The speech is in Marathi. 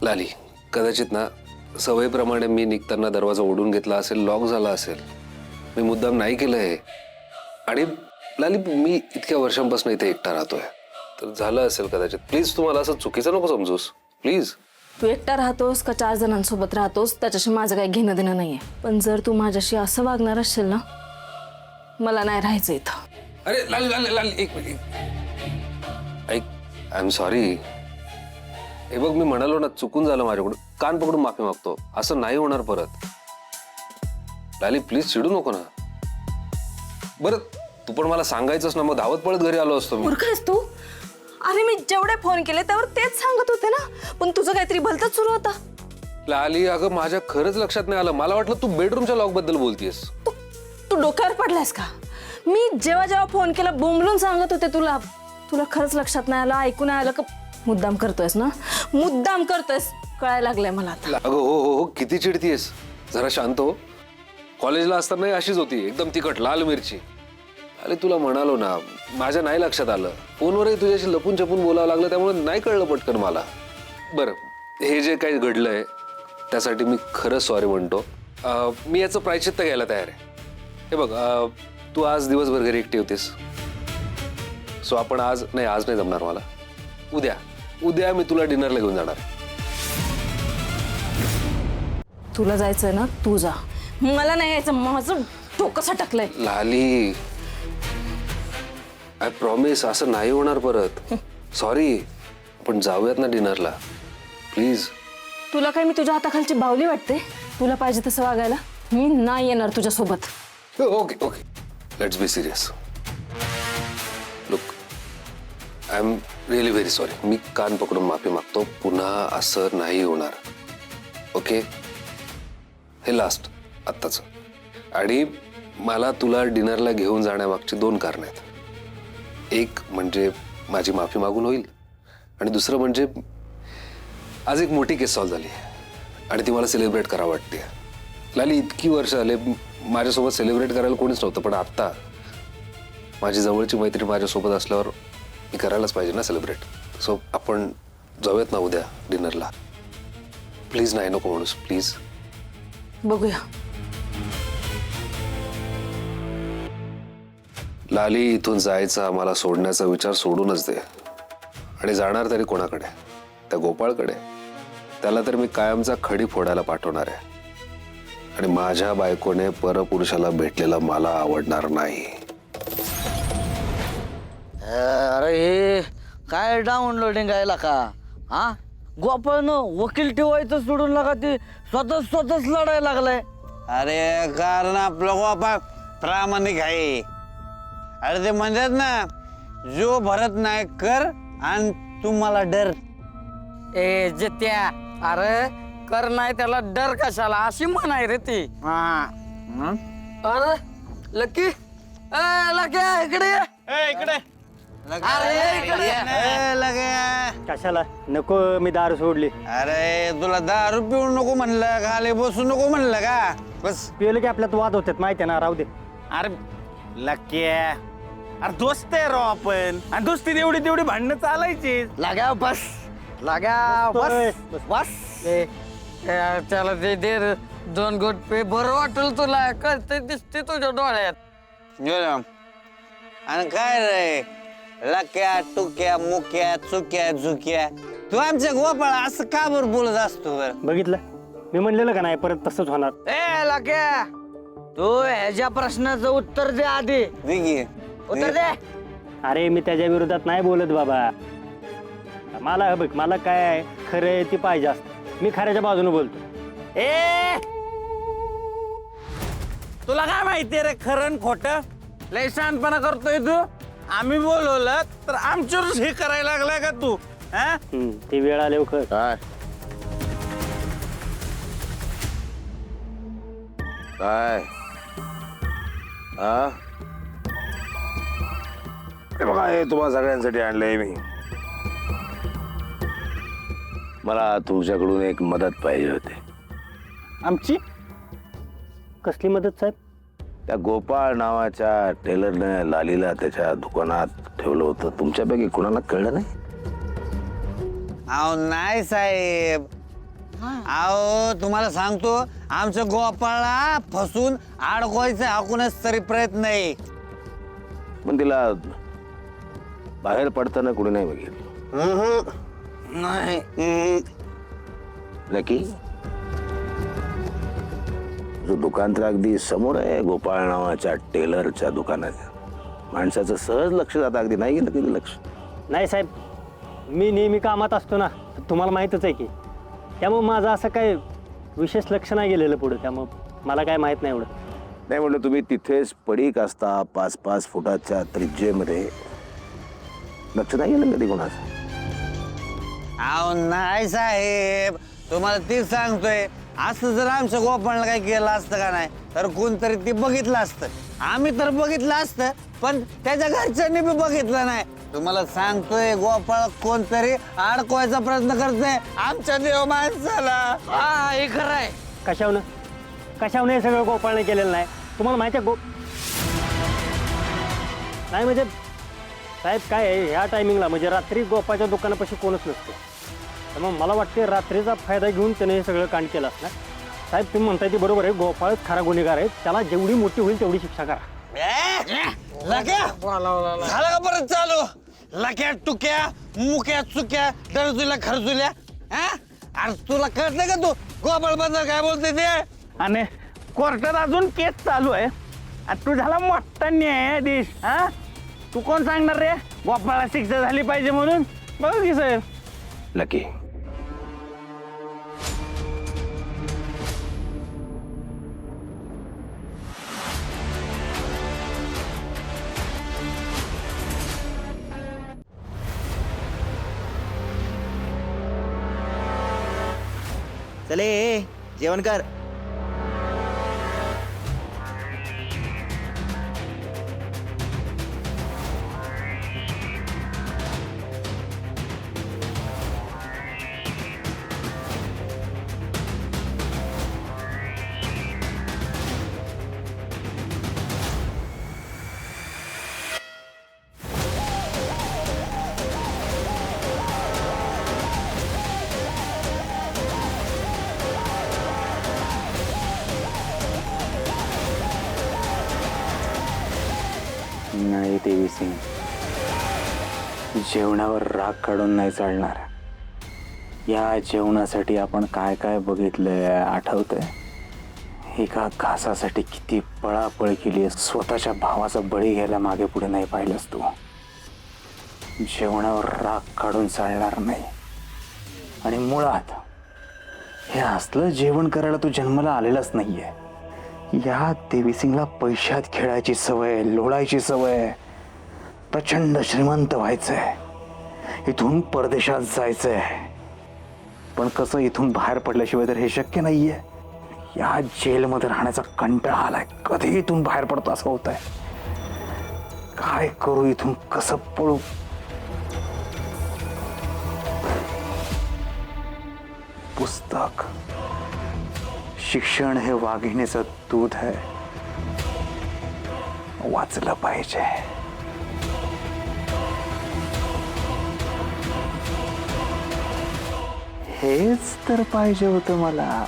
लाली, कदाचित ना सवयीप्रमाणे मी निघताना दरवाजा ओढून घेतला असेल, लॉक झाला असेल. मी मुद्दाम नाही केलं हे. आणि लाली, मी इतक्या वर्षांपासून इथे एकटा राहतोय, तर झालं असेल कदाचित. प्लीज तुम्हाला असं चुकीचं नको समजूस, प्लीज. तू एकटा राहतोस का 4 जणांसोबत राहतोस त्याच्याशी माझं काही घेणं देणं नाहीये. पण जर तू माझ्याशी असं वागणार असेल ना, मला नाही राहायचं इथं. अरे लाली लाली लाली, एक मिनिट ऐक. I am sorry. हे बघ, मी म्हणालो ना, चुकून झालं माझ्याकडून. कान पकडून माफी मागतो. असं नाही होणार परत. लाली प्लीज चिडू नको ना. बरं तू पण मला सांगायचंस ना, मग धावत पळत घरी आलो असतो मी. मूर्ख आहेस तू. अरे मी जेवढे फोन केले त्यावर तेच सांगत होते ना, पण तुझं काहीतरी भलतंच सुरू होता. लाली अगं, माझ्या खरंच लक्षात नाही आलं. मला वाटलं तू बेडरूमच्या लॉक बद्दल बोलतीयस. तू डोक्यावर पडलायस का? मी जेव्हा जेव्हा फोन केला बोंबलून सांगत होते तुला. तुला खरंच लक्षात नाही आलं, ऐकून नाही आलं का? मुद्दाम करतोयस ना, मुद्दाम करतोयस. कळायला लागलंय मला आता. अगं हो हो हो, किती चिडतीयस. जरा शांत हो. कॉलेजला असताना अशीच होती, एकदम तिखट लाल मिरची. अरे तुला म्हणालो ना, माझ्या नाही लक्षात आलं. फोनवरही तुझ्याशी लपून छपून बोलावं लागलं, त्यामुळे नाही कळलं पटकन मला. बरं, हे जे काही घडलंय त्यासाठी मी खरंच सॉरी म्हणतो. मी याचं प्रायश्चित्त घ्यायला तयार आहे. हे बघ, तू आज दिवसभर घरी एकटी होतीस, सो आपण आज नाही जमणार मला. उद्या मी तुला डिनरला घेऊन जाणार. तुला जायचंय ना, तू जा. मला नाही यायचं. माझं डोकं सटकलंय. लाली, आय प्रॉमिस असं नाही होणार परत. सॉरी. आपण जाऊयात ना डिनरला, प्लीज. तुला काय मी तुझ्या हाताखालची बावली वाटते? तुला पाहिजे तसं वागायला मी नाही येणार तुझ्यासोबत. Okay okay, let's be serious. Look, I am really very sorry. मी कान पकडून माफी मागतो. पुन्हा असं नाही होणार. ओके, हे लास्ट आत्ताचं. आणि मला तुला डिनरला घेऊन जाण्यामागची 2 कारणं आहेत. एक म्हणजे माझी माफी मागून होईल, आणि दुसरं म्हणजे आज एक मोठी केस सॉल्व्ह झाली आणि ती मला सेलिब्रेट करावं वाटते. लाली, इतकी वर्ष झाले माझ्यासोबत सेलिब्रेट करायला कोणीच नव्हतं, पण आत्ता माझी जवळची मैत्रीण माझ्यासोबत असल्यावर मी करायलाच पाहिजे ना सेलिब्रेट. सो आपण जाऊयात ना उद्या डिनरला. प्लीज. नाही नको म्हणूस, प्लीज. बघूया. लाली, इथून जायचा, मला सोडण्याचा विचार सोडूनच दे. आणि जाणार तरी कोणाकडे? त्या गोपाळकडे. त्याला तर मी कायमचा खडी फोडायला पाठवणार आहे. आणि माझ्या बायकोने परपुरुषाला भेटलेला मला आवडणार नाही. अरे हे काय डाउनलोडिंग आहे का? हा, गोपाळनं वकील ठेवायचं सोडून लागा, ते स्वतःच लढायला लागलाय. अरे कारण आपलं गोपाळ प्रामाणिक आहे. अरे ते म्हणतात ना, जो भरत नाही कर आणि तुम्हाला डर. ए जित्या, अरे कर नाही त्याला डर कशाला, अशी म्हणाय रे ती. अरे लकी, लकी इकडे ये. इकडे कशाला नको? मी दारू सोडली. अरे तुला दारू पिऊ नको म्हणलं, खाली बसू नको म्हणलं का? बस पिलं की आपल्यात वाद होतात, माहिती ना. राहू दे. अरे लकी, अरे दोस्त आहे राव आपण, आणि दोस्तीत एवढी तेवढी भांडणं चालायची. लागा बस, लागा बस बस. त्याला ते दे रे, 2 गोट पे. बरं वाटेल तुला, कळते दिसते तुझ्या डोळ्यात. आणि काय रे, लक्या टुक्या मुक्या चुक्या झुक्या, तू आमच्या गोपाळ असं का बरं बोलत असतो? बघितलं, मी म्हणलेलं का नाही परत तसंच होणार. ए लक्या, तू ह्याच्या प्रश्नाचं उत्तर दे आधी. उत्तर दे. अरे मी त्याच्या विरोधात नाही बोलत बाबा. मला बघ, मला काय आहे खरं आहे ती पाहिजे असतं. मी खऱ्याच्या बाजूने बोलतो. ए तुला काय माहितीये रे खरं खोटं? लय शानपणा करतोय तू. आम्ही बोलवलं तर आमच्यावरच हे करायला लागलाय का तू? हा, ती वेळ आली खर. काय बघा, हे तुम्हाला सगळ्यांसाठी आणलंय मी. मला तुमच्याकडून एक मदत पाहिजे होती. आमची कसली मदत साहेब? त्या गोपाळ नावाच्या टेलरने लालीला त्याच्या दुकानात ठेवलं होतं. तुमच्यापैकी कोणाला कळलं नाही? अहो नाही साहेब, अहो तुम्हाला सांगतो आमच्या गोपाळला फसून अडकवायचं हा कुणाच तरी प्रयत्न आहे. पण तिला बाहेर पडताना कुणी नाही बघितलं. नाही नक्की जो दुकान तर अगदी समोर आहे गोपाळ नावाच्या टेलरच्या दुकानाच्या. माणसाचं सहज लक्ष जातं, अगदी नाही गेलं तिथे लक्ष. नाही साहेब, मी नेहमी कामात असतो ना, तुम्हाला माहीतच आहे की. त्यामुळे माझं असं काय विशेष लक्ष नाही गेलेलं पुढं, त्यामुळं मला काय माहीत नाही एवढं. नाही म्हटलं तुम्ही तिथेच पडीक असता 5-5 फुटाच्या त्रिज्येमध्ये, लक्ष नाही गेलं कधी कोणाचं? अहो नाही साहेब, तुम्हाला तीच सांगतोय. असं जर आमच्या गोपाळला काही केलं असतं का नाही तर कोणतरी ते बघितलं असतं. आम्ही तर बघितलं असतं पण त्याच्या घरच्यांनी बी बघितलं नाही. तुम्हाला सांगतोय गोपाळ कोणतरी अडकवायचा प्रयत्न करतोय आमच्या देव माणसाला. हा हे खरं आहे. कशावनं हे सगळं गोपाळने केलेलं नाही. तुम्हाला माहिती आहे नाही म्हणजे साहेब काय आहे, ह्या टायमिंगला म्हणजे रात्री गोपाळच्या दुकानापाशी कोणच नसते. त्यामुळे मला वाटते रात्रीचा फायदा घेऊन त्याने हे सगळं कांड केलं असणार. साहेब तुम्ही म्हणताय ते बरोबर आहे, गोपाळच खरा गुन्हेगार आहे. त्याला जेवढी मोठी होईल तेवढी शिक्षा करा. लक्या झालं का परत चालू? लक्या टुक्या मुक्या चुक्या दरजुल्या खरजुल्या. अरे तुला कळतंय का तू गोपाळ बद्दल काय बोलते ते? आणि कोर्टात अजून केस चालू आहे आणि तू झाला मोठा न्यायाधीश. हा तू कोण सांगणार रे गोपाळला शिक्षा झाली पाहिजे म्हणून? बघ की साहेब. लकी चले जेवण कर. नाही देवी सिंग, जेवणावर राग काढून नाही चालणार. या जेवणासाठी आपण काय काय बघितलंय आठवतंय? एका घासासाठी किती पळापळ केली. स्वतःच्या भावाचा बळी घ्यायला मागे पुढे नाही पाहिलंस तू. जेवणावर राग काढून चालणार नाही. आणि मुळात हे असलं जेवण करायला तू जन्माला आलेलाच नाहीये. या देवीसिंगला पैशात खेळायची सवय, लोळायची सवय. प्रचंड श्रीमंत व्हायचंय, इथून परदेशात जायचंय. पण कसं इथून बाहेर पडल्याशिवाय तर हे शक्य नाहीये. या जेलमध्ये राहण्याचा कंटाळा आलाय. कधी इथून बाहेर पडतो असं होत आहे. काय करू, इथून कसं पळू? पुस्तक. शिक्षण हे वाघिणीचं दूध आहे, वाचलं पाहिजे. हेच तर पाहिजे होतं मला.